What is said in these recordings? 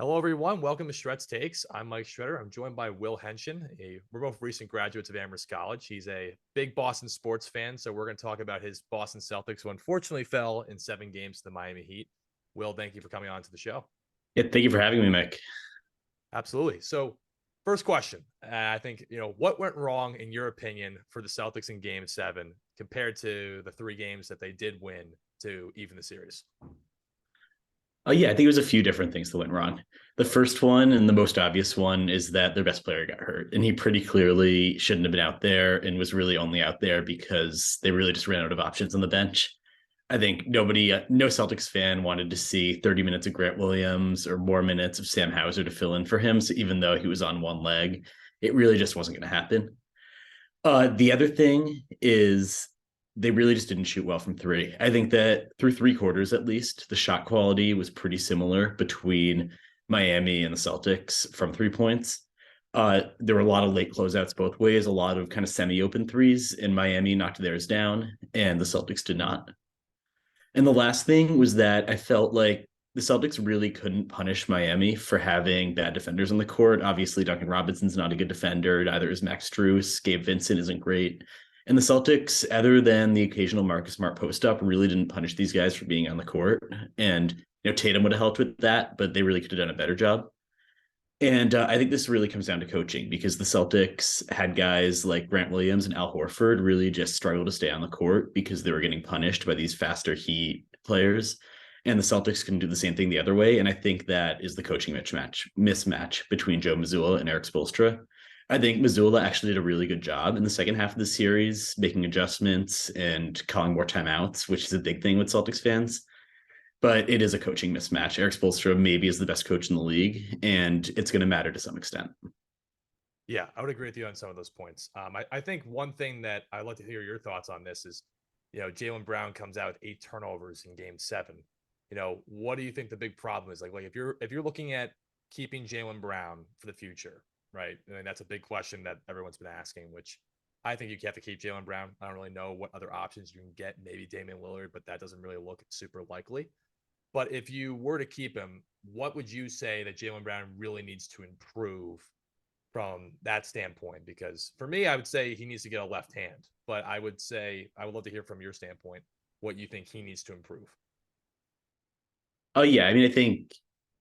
Hello, everyone. Welcome to Shred's Takes. I'm Mike Schretter. I'm joined by Will Henshon. We're both recent graduates of Amherst College. He's a big Boston sports fan, so we're going to talk about his Boston Celtics, who unfortunately fell in 7 games to the Miami Heat. Will, thank you for coming on to the show. Yeah, thank you for having me, Mike. Absolutely. So, first question. I think, what went wrong, in your opinion, for the Celtics in Game 7 compared to the 3 games that they did win to even the series? Yeah, I think it was a few different things that went wrong. The first one and the most obvious one is that their best player got hurt, and he pretty clearly shouldn't have been out there and was really only out there because they really just ran out of options on the bench. I think no Celtics fan wanted to see 30 minutes of Grant Williams or more minutes of Sam Hauser to fill in for him. So even though he was on one leg, it really just wasn't going to happen. The other thing is they really just didn't shoot well from three. I think that through 3 quarters, at least, the shot quality was pretty similar between Miami and the Celtics from 3 points. There were a lot of late closeouts both ways, a lot of kind of semi-open threes, and Miami knocked theirs down, and the Celtics did not. And the last thing was that I felt like the Celtics really couldn't punish Miami for having bad defenders on the court. Obviously, Duncan Robinson's not a good defender. Neither is Max Strus. Gabe Vincent isn't great. And the Celtics, other than the occasional Marcus Smart post up, really didn't punish these guys for being on the court. And Tatum would have helped with that, but they really could have done a better job. And I think this really comes down to coaching because the Celtics had guys like Grant Williams and Al Horford really just struggle to stay on the court because they were getting punished by these faster Heat players. And the Celtics can do the same thing the other way. And I think that is the coaching mismatch between Joe Mazzula and Eric Spoelstra. I think Mazzula actually did a really good job in the second half of the series, making adjustments and calling more timeouts, which is a big thing with Celtics fans. But it is a coaching mismatch. Eric Spoelstra maybe is the best coach in the league, and it's going to matter to some extent. Yeah, I would agree with you on some of those points. I think one thing that I'd like to hear your thoughts on this is, Jaylen Brown comes out with 8 turnovers in Game 7. What do you think the big problem is? Like if you're looking at keeping Jaylen Brown for the future, right? I mean, that's a big question that everyone's been asking, which I think you have to keep Jaylen Brown. I don't really know what other options you can get. Maybe Damian Lillard, but that doesn't really look super likely. But if you were to keep him, what would you say that Jaylen Brown really needs to improve from that standpoint? Because for me, I would say he needs to get a left hand. But I would love to hear from your standpoint what you think he needs to improve. Oh, yeah. I mean, I think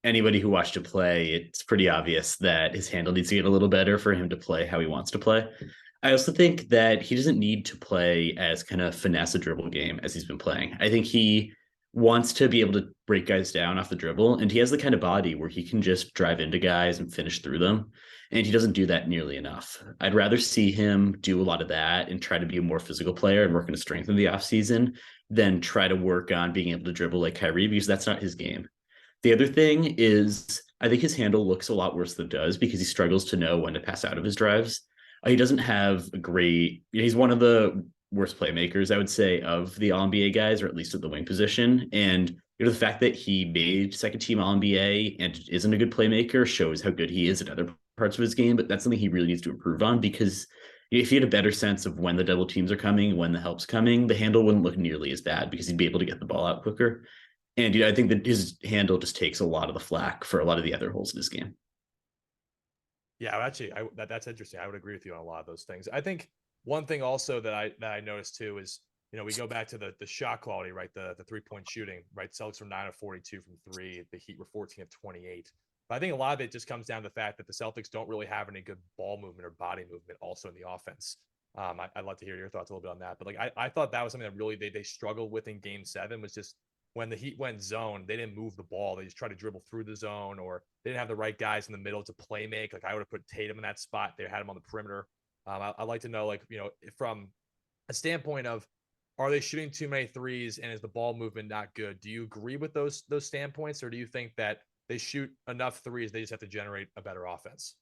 anybody who watched him play, it's pretty obvious that his handle needs to get a little better for him to play how he wants to play. I also think that he doesn't need to play as kind of finesse a dribble game as he's been playing. I think he wants to be able to break guys down off the dribble, and he has the kind of body where he can just drive into guys and finish through them. And he doesn't do that nearly enough. I'd rather see him do a lot of that and try to be a more physical player and work on his strength in the offseason than try to work on being able to dribble like Kyrie because that's not his game. The other thing is, I think his handle looks a lot worse than it does because he struggles to know when to pass out of his drives. He doesn't have a great, he's one of the worst playmakers, I would say, of the All NBA guys, or at least at the wing position. And the fact that he made second team All NBA and isn't a good playmaker shows how good he is at other parts of his game. But that's something he really needs to improve on because if he had a better sense of when the double teams are coming, when the help's coming, the handle wouldn't look nearly as bad because he'd be able to get the ball out quicker. And I think that his handle just takes a lot of the flack for a lot of the other holes in his game. Yeah, actually, that's interesting. I would agree with you on a lot of those things. I think one thing also that I noticed too is, we go back to the shot quality, right? The 3-point shooting, right? Celtics were 9 of 42 from three. The Heat were 14 of 28. But I think a lot of it just comes down to the fact that the Celtics don't really have any good ball movement or body movement also in the offense. I'd love to hear your thoughts a little bit on that. But like I thought that was something that really they struggled with in Game 7 was just when the Heat went zone, they didn't move the ball. They just tried to dribble through the zone, or they didn't have the right guys in the middle to play make. Like I would have put Tatum in that spot. They had him on the perimeter. I'd like to know, like, from a standpoint of, are they shooting too many threes and is the ball movement not good? Do you agree with those standpoints, or do you think that they shoot enough threes, they just have to generate a better offense?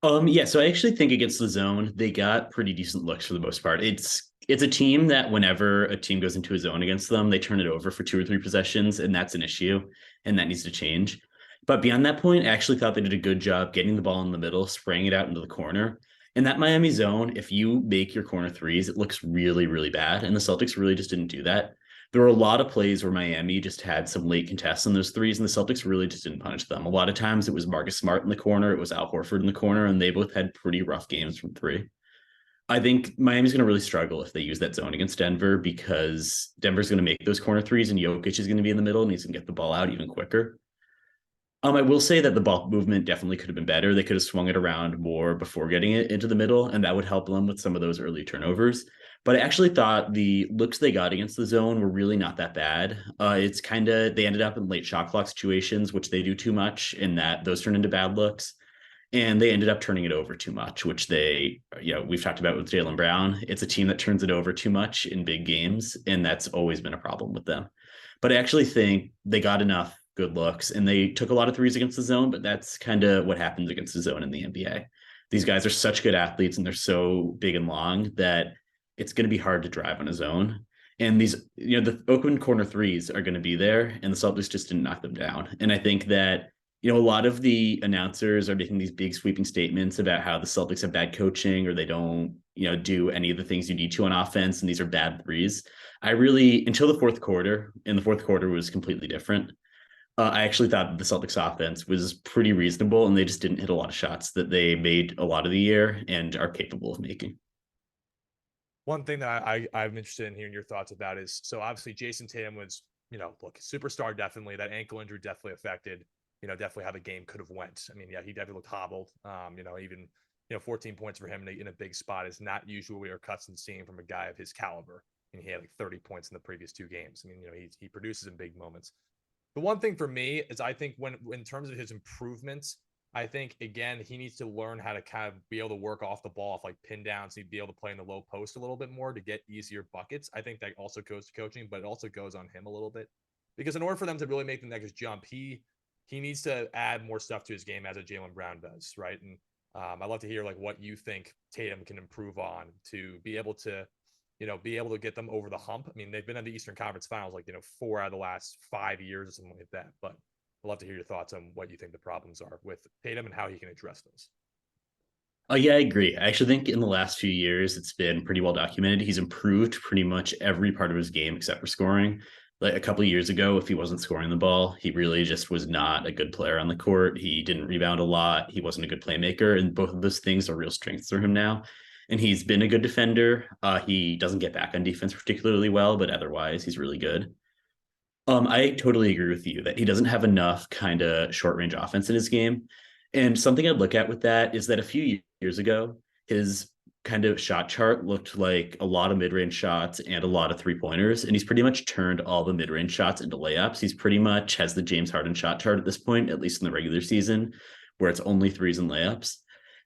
Yeah, so I actually think against the zone, they got pretty decent looks for the most part. It's a team that whenever a team goes into a zone against them, they turn it over for 2 or 3 possessions, and that's an issue, and that needs to change. But beyond that point, I actually thought they did a good job getting the ball in the middle, spraying it out into the corner. In that Miami zone, if you make your corner threes, it looks really, really bad. And the Celtics really just didn't do that. there were a lot of plays where Miami just had some late contests on those threes, and the Celtics really just didn't punish them. A lot of times it was Marcus Smart in the corner, it was Al Horford in the corner, and they both had pretty rough games from three. I think Miami's going to really struggle if they use that zone against Denver because Denver's going to make those corner threes, and Jokic is going to be in the middle and he's going to get the ball out even quicker. I will say that the ball movement definitely could have been better. They could have swung it around more before getting it into the middle, and that would help them with some of those early turnovers. But I actually thought the looks they got against the zone were really not that bad. It's kind of they ended up in late shot clock situations, which they do too much, and that those turn into bad looks. And they ended up turning it over too much, which we've talked about with Jaylen Brown. It's a team that turns it over too much in big games, and that's always been a problem with them. But I actually think they got enough good looks, and they took a lot of threes against the zone, but that's kind of what happens against the zone in the NBA. These guys are such good athletes, and they're so big and long that it's going to be hard to drive on a zone. And the open corner threes are going to be there, and the Celtics just didn't knock them down. And I think that a lot of the announcers are making these big sweeping statements about how the Celtics have bad coaching or they don't, do any of the things you need to on offense. And these are bad threes. Until the fourth quarter, and the fourth quarter was completely different. I actually thought the Celtics offense was pretty reasonable, and they just didn't hit a lot of shots that they made a lot of the year and are capable of making. One thing that I'm interested in hearing your thoughts about is, so obviously Jason Tatum was, look, superstar, definitely. That ankle injury definitely affected, definitely how the game could have went. I mean, yeah, he definitely looked hobbled. Even 14 points for him in a big spot is not usually what we're accustomed to seeing from a guy of his caliber. And he had like 30 points in the previous two games. I mean, he produces in big moments. The one thing for me is I think when in terms of his improvements, I think again he needs to learn how to kind of be able to work off the ball, off like pin downs, he'd be able to play in the low post a little bit more to get easier buckets. I think that also goes to coaching, but it also goes on him a little bit because in order for them to really make the next jump, he needs to add more stuff to his game as a Jaylen Brown does, right? And I'd love to hear like what you think Tatum can improve on to be able to get them over the hump. I mean, they've been in the Eastern Conference Finals, 4 out of the last 5 years or something like that. But I'd love to hear your thoughts on what you think the problems are with Tatum and how he can address those. Oh, yeah, I agree. I actually think in the last few years, it's been pretty well documented. He's improved pretty much every part of his game except for scoring. Like a couple of years ago, if he wasn't scoring the ball, he really just was not a good player on the court. He didn't rebound a lot. He wasn't a good playmaker. And both of those things are real strengths for him now. And he's been a good defender. He doesn't get back on defense particularly well, but otherwise, he's really good. I totally agree with you that he doesn't have enough kind of short range offense in his game. And something I'd look at with that is that a few years ago, his kind of shot chart looked like a lot of mid range shots and a lot of 3-pointers. And he's pretty much turned all the mid range shots into layups. He's pretty much has the James Harden shot chart at this point, at least in the regular season, where it's only threes and layups.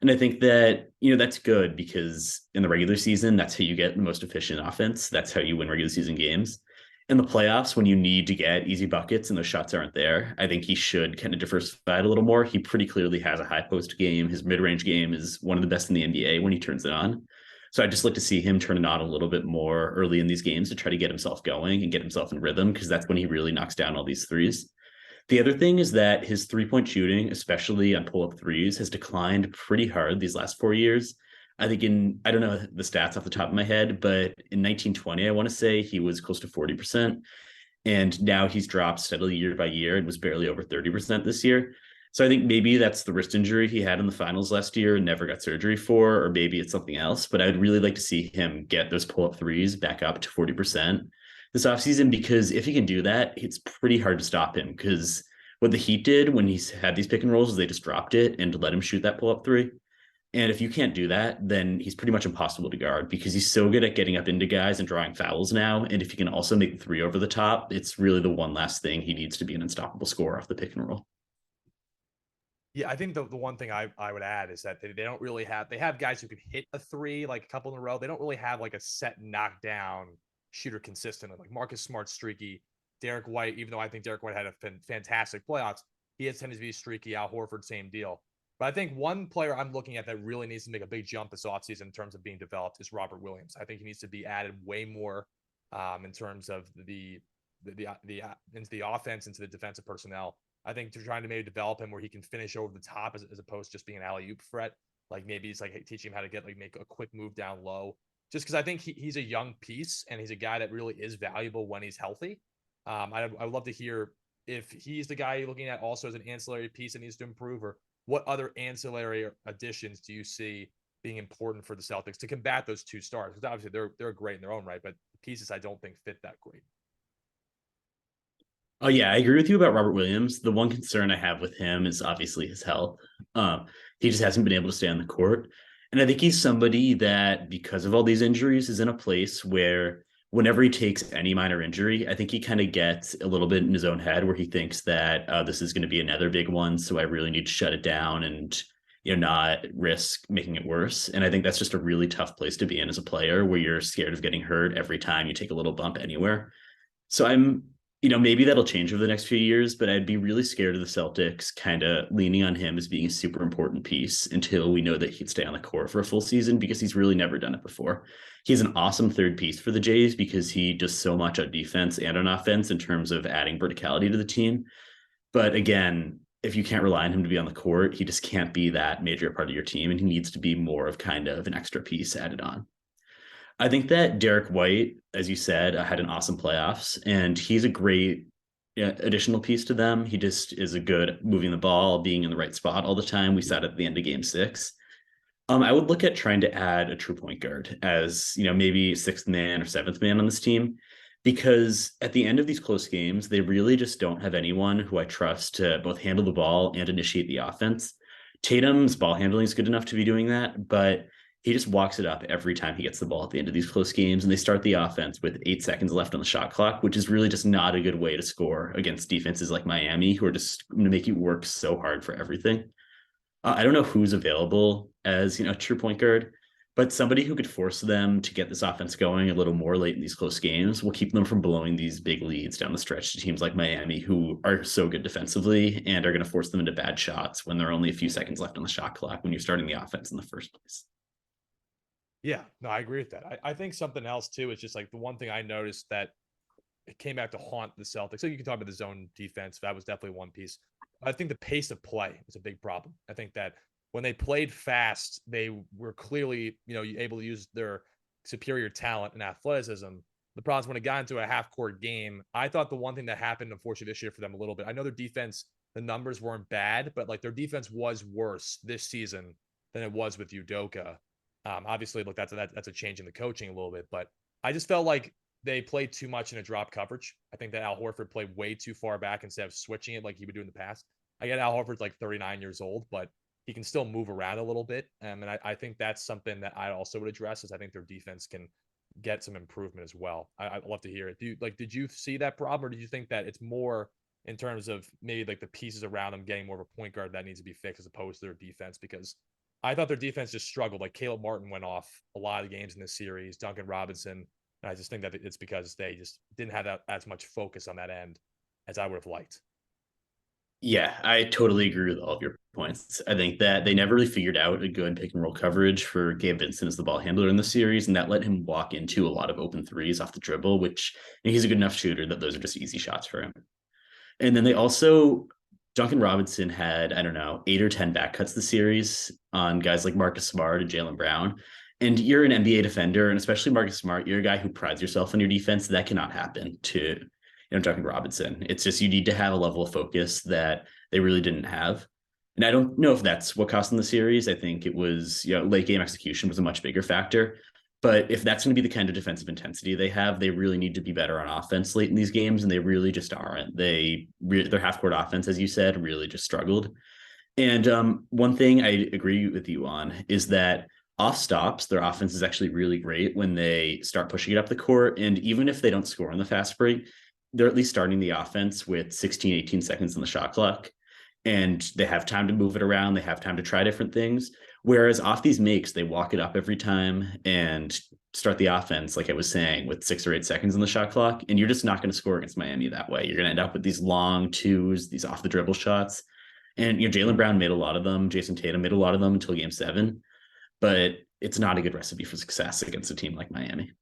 And I think that, that's good because in the regular season, that's how you get the most efficient offense. That's how you win regular season games. In the playoffs, when you need to get easy buckets and those shots aren't there, I think he should kind of diversify it a little more. He pretty clearly has a high post game. His mid-range game is one of the best in the NBA when he turns it on. So I just like to see him turn it on a little bit more early in these games to try to get himself going and get himself in rhythm, because that's when he really knocks down all these threes. The other thing is that his 3-point shooting, especially on pull-up threes, has declined pretty hard these last 4 years. I think I don't know the stats off the top of my head, but in 1920, I want to say he was close to 40%. And now he's dropped steadily year by year and was barely over 30% this year. So I think maybe that's the wrist injury he had in the finals last year and never got surgery for, or maybe it's something else. But I'd really like to see him get those pull-up threes back up to 40% this offseason, because if he can do that, it's pretty hard to stop him. Because what the Heat did when he's had these pick and rolls is they just dropped it and let him shoot that pull-up three. And if you can't do that, then he's pretty much impossible to guard because he's so good at getting up into guys and drawing fouls now. And if he can also make the three over the top, it's really the one last thing he needs to be an unstoppable scorer off the pick and roll. Yeah, I think the one thing I would add is that they don't really they have guys who can hit a three, like a couple in a row. They don't really have like a set knockdown shooter consistently. Like Marcus Smart, streaky. Derek White, even though I think Derek White had a fantastic playoffs, he has tended to be streaky. Al Horford, same deal. But I think one player I'm looking at that really needs to make a big jump this offseason in terms of being developed is Robert Williams. I think he needs to be added way more in terms of the into the offense, into the defensive personnel. I think they're trying to maybe develop him where he can finish over the top as opposed to just being an alley-oop threat. Like maybe it's like teaching him how to get make a quick move down low, just because I think he's a young piece and he's a guy that really is valuable when he's healthy. I would love to hear if he's the guy you're looking at also as an ancillary piece that needs to improve, or what other ancillary additions do you see being important for the Celtics to combat those two stars? Because obviously they're great in their own right, but pieces I don't think fit that great. Oh yeah, I agree with you about Robert Williams. The one concern I have with him is obviously his health. He just hasn't been able to stay on the court. And I think he's somebody that, because of all these injuries, is in a place where whenever he takes any minor injury, I think he kind of gets a little bit in his own head where he thinks that this is going to be another big one. So I really need to shut it down and not risk making it worse. And I think that's just a really tough place to be in as a player, where you're scared of getting hurt every time you take a little bump anywhere. So maybe that'll change over the next few years, but I'd be really scared of the Celtics kind of leaning on him as being a super important piece until we know that he'd stay on the court for a full season, because he's really never done it before. He's an awesome third piece for the Jays because he does so much on defense and on offense in terms of adding verticality to the team. But again, if you can't rely on him to be on the court, he just can't be that major part of your team, and he needs to be more of kind of an extra piece added on. I think that Derek White, as you said, had an awesome playoffs, and he's a great additional piece to them. He just is a good moving the ball, being in the right spot all the time. We saw it at the end of Game 6. I would look at trying to add a true point guard as, maybe sixth man or seventh man on this team, because at the end of these close games, they really just don't have anyone who I trust to both handle the ball and initiate the offense. Tatum's ball handling is good enough to be doing that, but he just walks it up every time he gets the ball at the end of these close games, and they start the offense with 8 seconds left on the shot clock, which is really just not a good way to score against defenses like Miami, who are just going to make you work so hard for everything. I don't know who's available as, true point guard, but somebody who could force them to get this offense going a little more late in these close games will keep them from blowing these big leads down the stretch to teams like Miami, who are so good defensively and are going to force them into bad shots when there are only a few seconds left on the shot clock when you're starting the offense in the first place. Yeah, no, I agree with that. I think something else too is just like the one thing I noticed that it came back to haunt the Celtics. So you can talk about the zone defense. That was definitely one piece. I think the pace of play was a big problem. I think that when they played fast, they were clearly, able to use their superior talent and athleticism. The problem is when it got into a half-court game, I thought the one thing that happened, unfortunately, this year for them a little bit, I know their defense, the numbers weren't bad, but like their defense was worse this season than it was with Udoka. Obviously, look, that's a change in the coaching a little bit, but I just felt like they played too much in a drop coverage. I think that Al Horford played way too far back instead of switching it like he would do in the past. I get Al Horford's like 39 years old, but he can still move around a little bit. And I think that's something that I also would address, is I think their defense can get some improvement as well. I'd love to hear it. Did you see that problem, or did you think that it's more in terms of maybe like the pieces around them getting more of a point guard that needs to be fixed as opposed to their defense? Because I thought their defense just struggled. Like Caleb Martin went off a lot of games in this series, Duncan Robinson. And I just think that it's because they just didn't have as much focus on that end as I would have liked. Yeah, I totally agree with all of your points. I think that they never really figured out a good pick and roll coverage for Gabe Vincent as the ball handler in the series, and that let him walk into a lot of open threes off the dribble, which he's a good enough shooter that those are just easy shots for him. And then Duncan Robinson had, I don't know, 8 or 10 back cuts this series on guys like Marcus Smart and Jaylen Brown. And you're an NBA defender, and especially Marcus Smart, you're a guy who prides yourself on your defense. That cannot happen to, Duncan Robinson. It's just you need to have a level of focus that they really didn't have. And I don't know if that's what cost them the series. I think it was, late game execution was a much bigger factor. But if that's going to be the kind of defensive intensity they have, they really need to be better on offense late in these games, and they really just aren't. Their half court offense, as you said, really just struggled. And one thing I agree with you on is that off stops, their offense is actually really great when they start pushing it up the court. And even if they don't score on the fast break, they're at least starting the offense with 16, 18 seconds on the shot clock. And they have time to move it around. They have time to try different things. Whereas off these makes, they walk it up every time and start the offense, like I was saying, with 6 or 8 seconds on the shot clock. And you're just not going to score against Miami that way. You're going to end up with these long twos, these off the dribble shots. And, Jaylen Brown made a lot of them. Jason Tatum made a lot of them until Game 7. But it's not a good recipe for success against a team like Miami.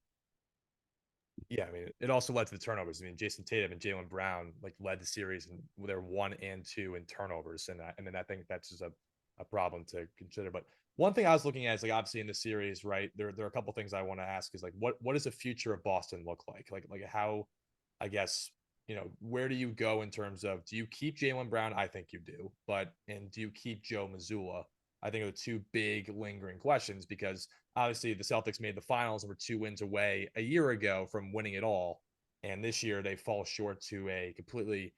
Yeah, I mean, it also led to the turnovers. I mean, Jason Tatum and Jaylen Brown like led the series, and they're 1 and 2 in turnovers, and then I think that's just a problem to consider. But One thing I was looking at is like obviously in the series, right? There are a couple things I want to ask is like what does the future of Boston look like? Like how, I guess, where do you go in terms of, do you keep Jaylen Brown? I think you do, and do you keep Joe Mazzulla? I think are the two big lingering questions because obviously the Celtics made the finals and were 2 wins away a year ago from winning it all, and this year they fall short to a completely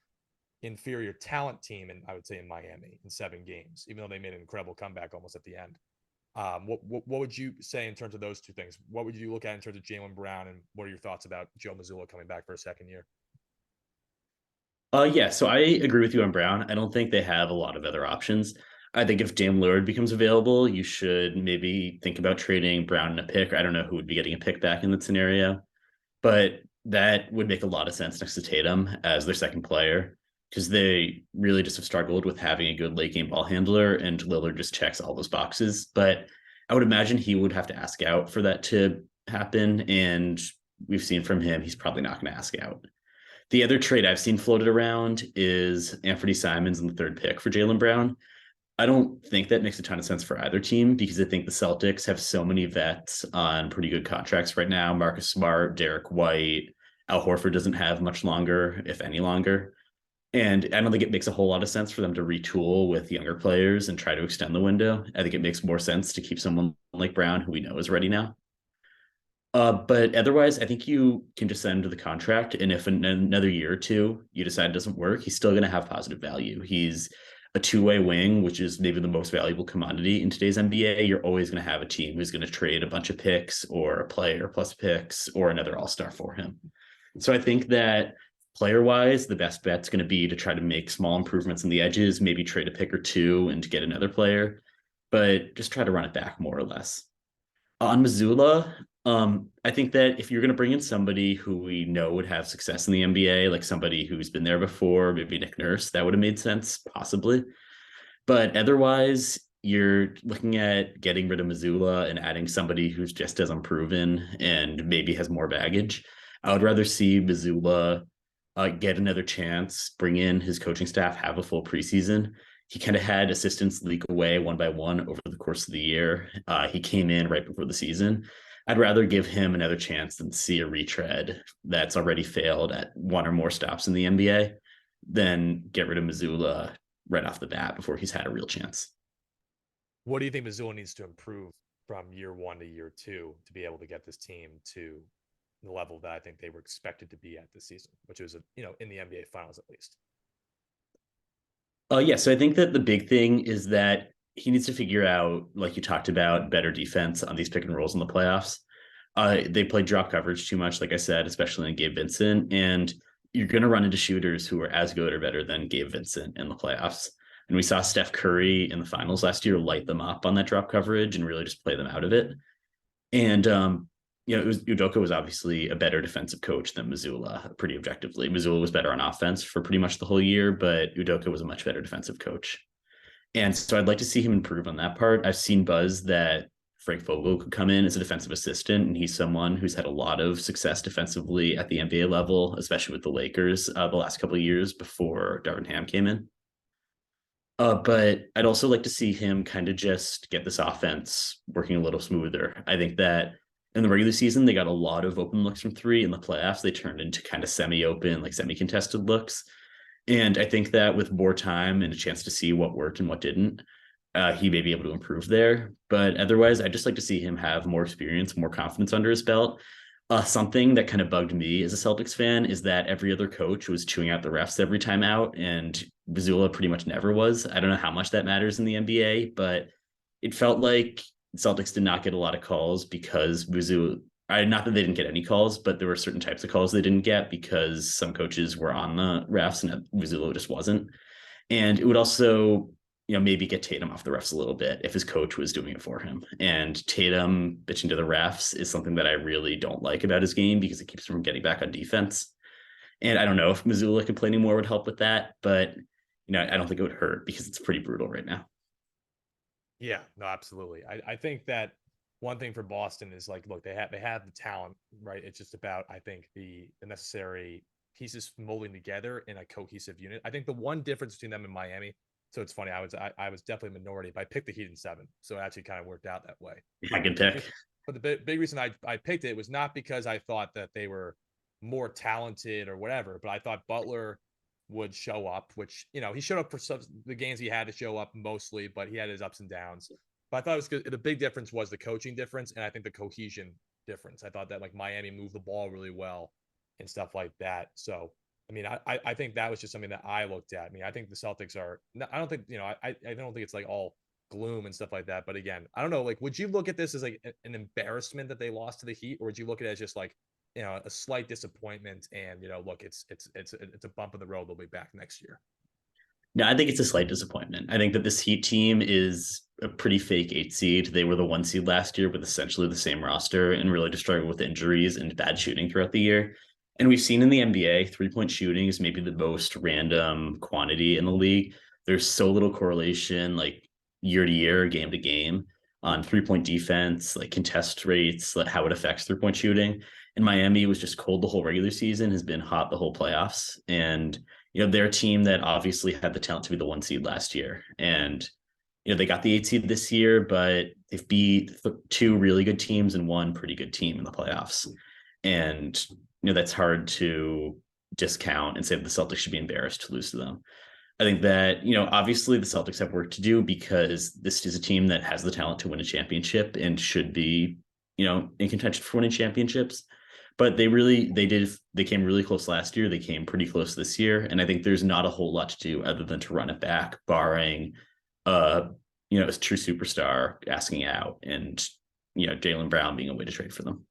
inferior talent team, and I would say in Miami in 7 games, even though they made an incredible comeback almost at the end. What would you say in terms of those two things? What would you look at in terms of Jaylen Brown, and what are your thoughts about Joe Mazzulla coming back for a second year? Yeah, so I agree with you on Brown. I don't think they have a lot of other options. I think if Dame Lillard becomes available, you should maybe think about trading Brown and a pick. I don't know who would be getting a pick back in that scenario, but that would make a lot of sense next to Tatum as their second player because they really just have struggled with having a good late game ball handler, and Lillard just checks all those boxes. But I would imagine he would have to ask out for that to happen, and we've seen from him he's probably not going to ask out. The other trade I've seen floated around is Anthony Simons in the third pick for Jaylen Brown. I don't think that makes a ton of sense for either team because I think the Celtics have so many vets on pretty good contracts right now. Marcus Smart, Derek White, Al Horford doesn't have much longer, if any longer. And I don't think it makes a whole lot of sense for them to retool with younger players and try to extend the window. I think it makes more sense to keep someone like Brown, who we know is ready now. But otherwise, I think you can just send him to the contract. And if in another year or two you decide it doesn't work, he's still going to have positive value. He's a two-way wing, which is maybe the most valuable commodity in today's NBA. You're always going to have a team who's going to trade a bunch of picks or a player plus picks or another all-star for him. So I think that player-wise, the best bet's going to be to try to make small improvements in the edges, maybe trade a pick or two and get another player, but just try to run it back more or less. On Missoula, I think that if you're going to bring in somebody who we know would have success in the NBA, like somebody who's been there before, maybe Nick Nurse, that would have made sense, possibly. But otherwise, you're looking at getting rid of Missoula and adding somebody who's just as unproven and maybe has more baggage. I would rather see Missoula get another chance, bring in his coaching staff, have a full preseason. He kind of had assistants leak away one by one over the course of the year. He came in right before the season. I'd rather give him another chance than see a retread that's already failed at one or more stops in the NBA than get rid of Missoula right off the bat before he's had a real chance. What do you think Mazzulla needs to improve from year one to year two to be able to get this team to the level that I think they were expected to be at this season, which was, in the NBA Finals at least? Yeah, so I think that the big thing is that he needs to figure out, like you talked about, better defense on these pick and rolls in the playoffs. They play drop coverage too much, like I said, especially in Gabe Vincent, and you're going to run into shooters who are as good or better than Gabe Vincent in the playoffs. And we saw Steph Curry in the finals last year light them up on that drop coverage and really just play them out of it. And Udoka was obviously a better defensive coach than Mazzulla, pretty objectively. Mazzulla was better on offense for pretty much the whole year, but Udoka was a much better defensive coach. And so I'd like to see him improve on that part. I've seen buzz that Frank Vogel could come in as a defensive assistant, and he's someone who's had a lot of success defensively at the NBA level, especially with the Lakers the last couple of years before Darvin Ham came in. But I'd also like to see him kind of just get this offense working a little smoother. I think that in the regular season, they got a lot of open looks from three. In the playoffs, they turned into kind of semi-open, like semi-contested looks. And I think that with more time and a chance to see what worked and what didn't, he may be able to improve there. But otherwise, I'd just like to see him have more experience, more confidence under his belt. Something that kind of bugged me as a Celtics fan is that every other coach was chewing out the refs every time out, and Mazzulla pretty much never was. I don't know how much that matters in the NBA, but it felt like Celtics did not get a lot of calls because Mazzulla. Not that they didn't get any calls, but there were certain types of calls they didn't get because some coaches were on the refs and Mazzulla just wasn't. And it would also, maybe get Tatum off the refs a little bit if his coach was doing it for him. And Tatum bitching to the refs is something that I really don't like about his game because it keeps him from getting back on defense. And I don't know if Mazzulla could play anymore would help with that, but I don't think it would hurt because it's pretty brutal right now. Yeah, no, absolutely. I think that one thing for Boston is like, look, they have the talent, right? It's just about, I think, the necessary pieces molding together in a cohesive unit. I think the one difference between them and Miami So it's funny. I was definitely a minority, but I picked the Heat in 7, so it actually kind of worked out that way. I can pick. But the big reason I picked it was not because I thought that they were more talented or whatever, but I thought Butler would show up, which, he showed up for some the games he had to show up mostly, but he had his ups and downs. But I thought it was good. The big difference was the coaching difference, and I think the cohesion difference. I thought that like Miami moved the ball really well and stuff like that. So I mean, I think that was just something that I looked at. I mean, I think the Celtics are. I don't think I don't think it's like all gloom and stuff like that. But again, I don't know. Like, would you look at this as like an embarrassment that they lost to the Heat, or would you look at it as just like a slight disappointment? And look, it's a bump in the road. They'll be back next year. No, I think it's a slight disappointment. I think that this Heat team is a pretty fake 8 seed. They were the 1 seed last year with essentially the same roster and really just struggled with injuries and bad shooting throughout the year. And we've seen in the NBA, 3-point shooting is maybe the most random quantity in the league. There's so little correlation, like year to year, game to game, on 3-point defense, like contest rates, like how it affects 3-point shooting. And Miami was just cold the whole regular season, has been hot the whole playoffs. And they're a team that obviously had the talent to be the 1 seed last year. And, they got the 8 seed this year, but they've beat 2 really good teams and 1 pretty good team in the playoffs. And, that's hard to discount and say that the Celtics should be embarrassed to lose to them. I think that, obviously the Celtics have work to do because this is a team that has the talent to win a championship and should be, in contention for winning championships. But they came really close last year. They came pretty close this year. And I think there's not a whole lot to do other than to run it back, barring a true superstar asking out and, Jaylen Brown being a way to trade for them.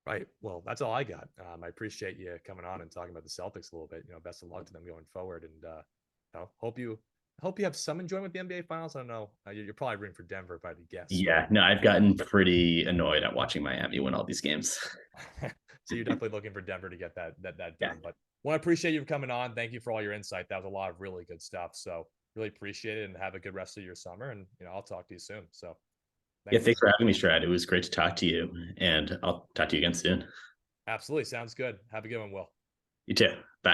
Right. Well, that's all I got. I appreciate you coming on and talking about the Celtics a little bit. Best of luck to them going forward, and hope you have some enjoyment with the NBA Finals. I don't know. You're probably rooting for Denver, if I had to guess. Yeah, no, I've gotten pretty annoyed at watching Miami win all these games. So you're definitely looking for Denver to get that done. Yeah. But want to appreciate you coming on. Thank you for all your insight. That was a lot of really good stuff. So really appreciate it, and have a good rest of your summer. And I'll talk to you soon. So. Thanks for having me, Strad. It was great to talk to you, and I'll talk to you again soon. Absolutely. Sounds good. Have a good one, Will. You too. Bye.